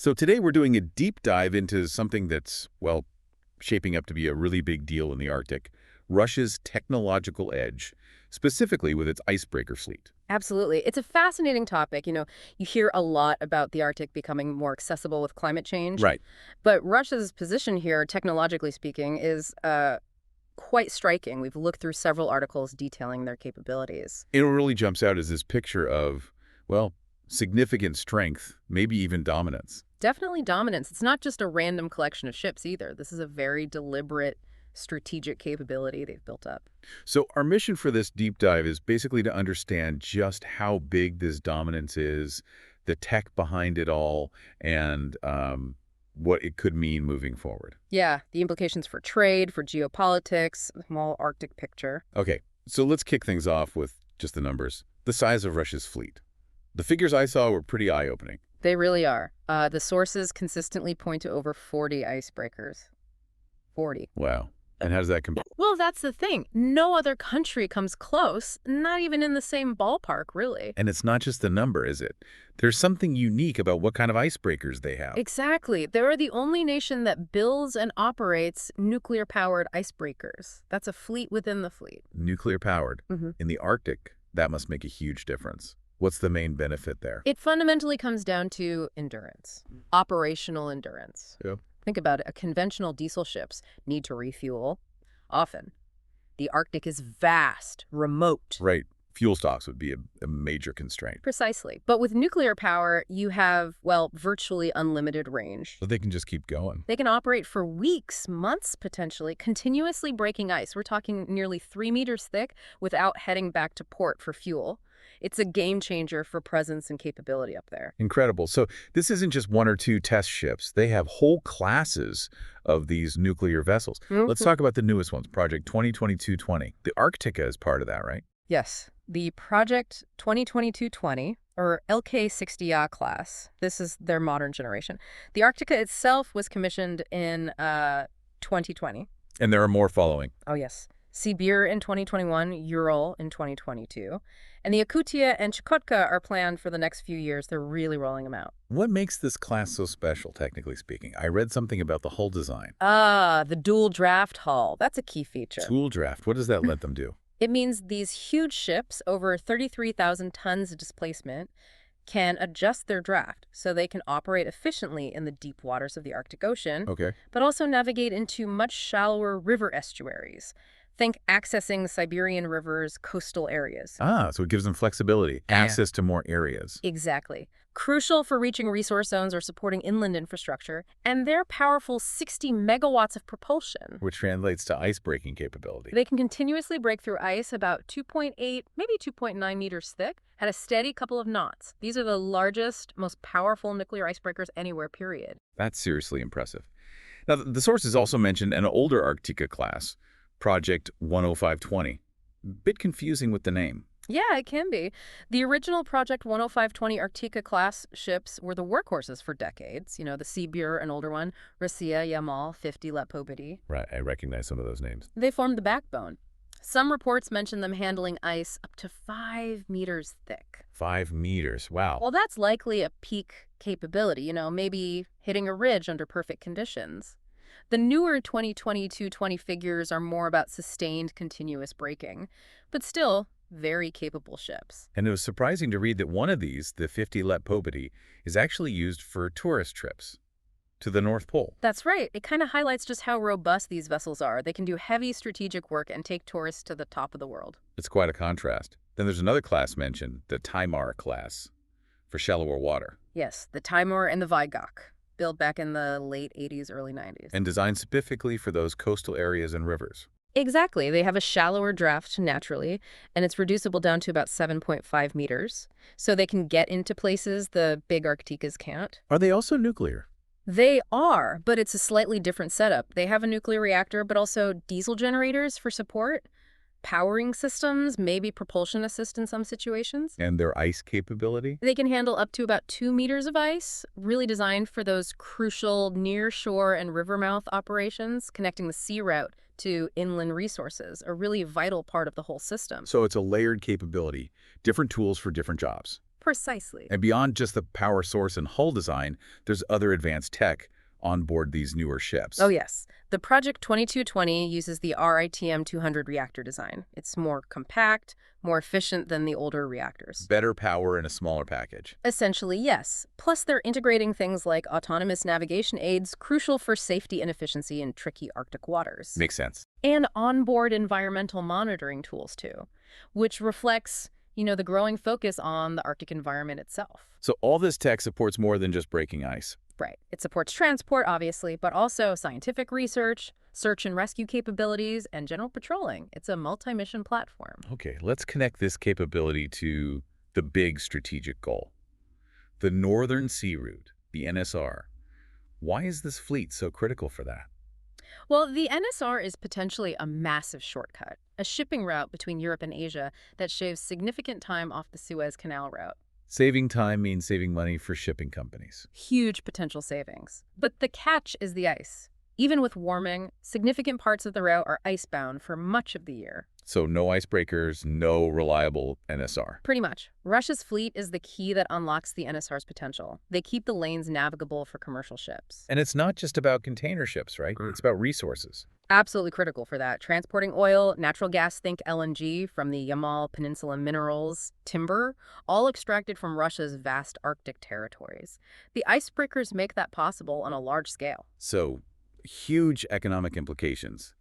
So today we're doing a deep dive into something that's, well, shaping up to be a really big deal in the Arctic, Russia's technological edge, specifically with its icebreaker fleet. Absolutely. It's a fascinating topic. You hear a lot about the Arctic becoming more accessible with climate change, Right. but Russia's position here, technologically speaking, is quite striking. We've looked through several articles detailing their capabilities. It really jumps out as this picture of, well, significant strength, maybe even dominance. Definitely dominance. It's not just a random collection of ships either. This is a very deliberate strategic capability they've built up. So our mission for this deep dive is basically to understand just how big this dominance is, the tech behind it all, and what it could mean moving forward. Yeah, the implications for trade, for geopolitics, the whole Arctic picture. Okay, so let's kick things off with just the numbers. The size of Russia's fleet. The figures I saw were pretty eye-opening. They really are. The sources consistently point to over 40 icebreakers. 40. Wow. And how does that compare? Well, that's the thing. No other country comes close, not even in the same ballpark, really. And it's not just the number, is it? There's something unique about what kind of icebreakers they have. Exactly. They're the only nation that builds and operates nuclear-powered icebreakers. That's a fleet within the fleet. Nuclear-powered. hmm In the Arctic, that must make a huge difference. What's the main benefit there? It fundamentally comes down to endurance, operational endurance. Yep. Think about it. A conventional diesel ships need to refuel often. The Arctic is vast, remote. Right. Fuel stocks would be a major constraint. Precisely. But with nuclear power, you have, well, virtually unlimited range. So they can just keep going. They can operate for weeks, months potentially, continuously breaking ice. We're talking nearly 3 meters thick without heading back to port for fuel. It's a game changer for presence and capability up there. Incredible. So this isn't just one or two test ships. They have whole classes of these nuclear vessels. Let's talk about the newest ones, Project 2022-20. The Arctica is part of that, right? Yes. The Project 2022-20, or LK-60A class, this is their modern generation. The Arctica itself was commissioned in 2020. And there are more following. Oh, yes. Sibir in 2021, Ural in 2022. And the Yakutia and Chukotka are planned for the next few years. They're really rolling them out. What makes this class so special, technically speaking? I read something about the hull design. The dual draft hull. That's a key feature. Tool draft. What does that let them do? It means these huge ships, over 33,000 tons of displacement, can adjust their draft so they can operate efficiently in the deep waters of the Arctic Ocean, Okay. but also navigate into much shallower river estuaries. Think accessing Siberian rivers, coastal areas. So it gives them flexibility, access to more areas. Exactly. Crucial for reaching resource zones or supporting inland infrastructure, and their powerful 60 megawatts of propulsion. Which translates to ice-breaking capability. They can continuously break through ice about 2.8, maybe 2.9 meters thick at a steady couple of knots. These are the largest, most powerful nuclear icebreakers anywhere, period. That's seriously impressive. Now, the sources also mentioned an older Arctica class, Project 10520. Bit confusing with the name. Yeah, it can be. The original Project 10520 Arctica class ships were the workhorses for decades. The Sibir, an older one, Rossiya, Yamal, 50, Lepobidi. Right, I recognize some of those names. They formed the backbone. Some reports mention them handling ice up to 5 meters thick. 5 meters, wow. Well, that's likely a peak capability, maybe hitting a ridge under perfect conditions. The newer 2022-20 figures are more about sustained continuous braking, but still very capable ships. And it was surprising to read that one of these, the 50 Lepobidi, is actually used for tourist trips to the North Pole. That's right. It kind of highlights just how robust these vessels are. They can do heavy strategic work and take tourists to the top of the world. It's quite a contrast. Then there's another class mentioned, the Timar class, for shallower water. Yes, the Timor and the Vigok, built back in the late 80s, early 90s. And designed specifically for those coastal areas and rivers. Exactly. They have a shallower draft naturally, and it's reducible down to about 7.5 meters. So they can get into places the big Arcticas can't. Are they also nuclear? They are, but it's a slightly different setup. They have a nuclear reactor, but also diesel generators for support, powering systems, maybe propulsion assist in some situations. And their ice capability? They can handle up to about 2 meters of ice, really designed for those crucial near-shore and river-mouth operations, connecting the sea route to inland resources, a really vital part of the whole system. So it's a layered capability, different tools for different jobs. Precisely. And beyond just the power source and hull design, there's other advanced tech on board these newer Oh, ships. yes. The Project 2220 uses the RITM 200 reactor design. It's more compact, more efficient than the older reactors. Better power in a smaller package. Essentially, yes. Plus, they're integrating things like autonomous navigation aids, crucial for safety and efficiency in tricky Arctic waters. Makes sense. And onboard environmental monitoring tools, too, which reflects, the growing focus on the Arctic environment itself. So all this tech supports more than just breaking ice. Right. It supports transport, obviously, but also scientific research, search and rescue capabilities, and general patrolling. It's a multi-mission platform. Okay, let's connect this capability to the big strategic goal. The Northern Sea Route, the NSR. Why is this fleet so critical for that? Well, the NSR is potentially a massive shortcut, a shipping route between Europe and Asia that shaves significant time off the Suez Canal route. Saving time means saving money for shipping companies. Huge potential savings. But the catch is the ice. Even with warming, significant parts of the route are icebound for much of the year. So no icebreakers, no reliable NSR. Pretty much. Russia's fleet is the key that unlocks the NSR's potential. They keep the lanes navigable for commercial ships. And it's not just about container ships, right? It's about resources. Absolutely critical for that. Transporting oil, natural gas, think LNG from the Yamal Peninsula minerals, timber, all extracted from Russia's vast Arctic territories. The icebreakers make that possible on a large scale. So huge economic implications.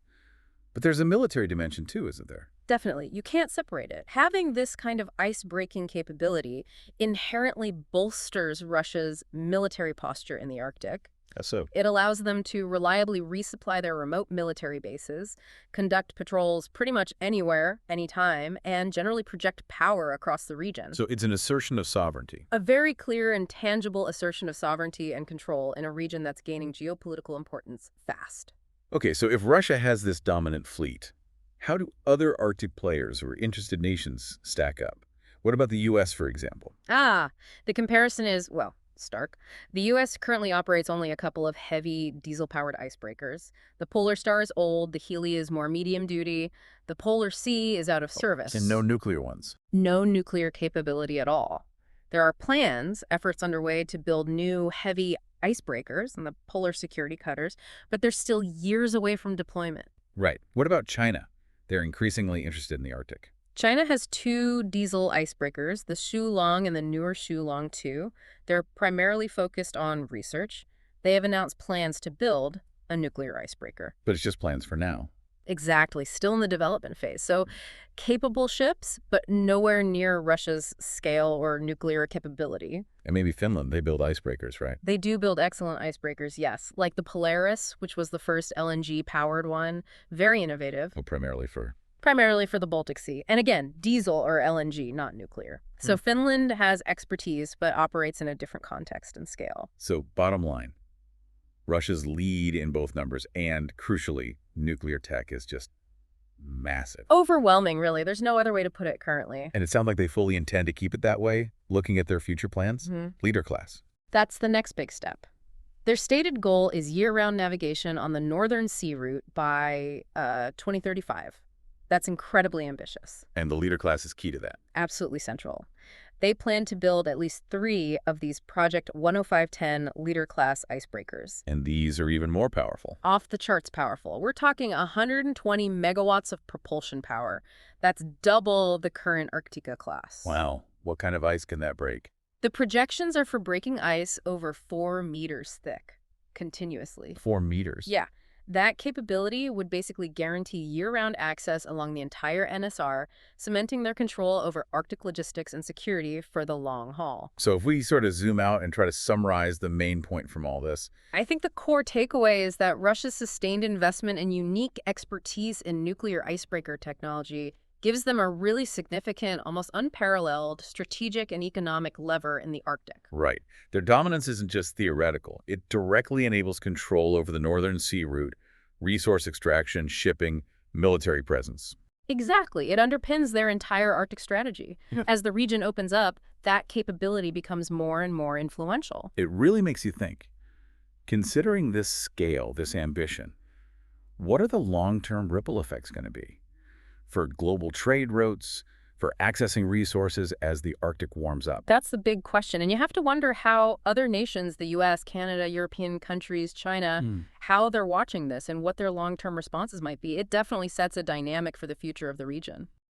But there's a military dimension too, isn't there? Definitely. You can't separate it. Having this kind of ice-breaking capability inherently bolsters Russia's military posture in the Arctic. So It allows them to reliably resupply their remote military bases, conduct patrols pretty much anywhere, anytime, and generally project power across the region. So it's an assertion of sovereignty. A very clear and tangible assertion of sovereignty and control in a region that's gaining geopolitical importance fast. Okay, so if Russia has this dominant fleet, how do other Arctic players or interested nations stack up? What about the U.S., for example? The comparison is, well, stark. The U.S. currently operates only a couple of heavy diesel-powered icebreakers. The Polar Star is old, the Healy is more medium-duty, the Polar Sea is out of service. And no nuclear ones. No nuclear capability at all. There are efforts underway to build new heavy icebreakers and the polar security cutters, but they're still years away from deployment. Right. What about China? They're increasingly interested in the Arctic. China has 2 diesel icebreakers, the Shulong and the newer Shulong 2. They're primarily focused on research. They have announced plans to build a nuclear icebreaker. But it's just plans for now. Exactly, still in the development phase. So capable ships, but nowhere near Russia's scale or nuclear capability. And maybe Finland, they build icebreakers, right? They do build excellent icebreakers, yes, like the Polaris, which was the first LNG-powered one. Very innovative. Well, primarily for... Primarily for the Baltic Sea. And again, diesel or LNG, not nuclear. So Finland has expertise, but operates in a different context and scale. So bottom line, Russia's lead in both numbers and, crucially, nuclear tech is just massive. Overwhelming, really. There's no other way to put it currently. And it sounds like they fully intend to keep it that way, looking at their future plans. Leader class. That's the next big step. Their stated goal is year-round navigation on the Northern Sea Route by 2035. That's incredibly ambitious. And the leader class is key to that. Absolutely central. They plan to build at least 3 of these Project 10510 leader-class icebreakers. And these are even more powerful. Off the charts powerful. We're talking 120 megawatts of propulsion power. That's double the current Arctica class. Wow. What kind of ice can that break? The projections are for breaking ice over 4 meters thick, continuously. 4 meters? Yeah. That capability would basically guarantee year-round access along the entire NSR, cementing their control over Arctic logistics and security for the long haul. So if we sort of zoom out and try to summarize the main point from all this. I think the core takeaway is that Russia's sustained investment and unique expertise in nuclear icebreaker technology gives them a really significant, almost unparalleled strategic and economic lever in the Arctic. Right. Their dominance isn't just theoretical. It directly enables control over the Northern Sea Route, resource extraction, shipping, military presence. Exactly. It underpins their entire Arctic strategy. Yeah. As the region opens up, that capability becomes more and more influential. It really makes you think. Considering this scale, this ambition, what are the long-term ripple effects going to be? For global trade routes, for accessing resources as the Arctic warms up? That's the big question. And you have to wonder how other nations, the US, Canada, European countries, China, Hmm. how they're watching this and what their long-term responses might be. It definitely sets a dynamic for the future of the region.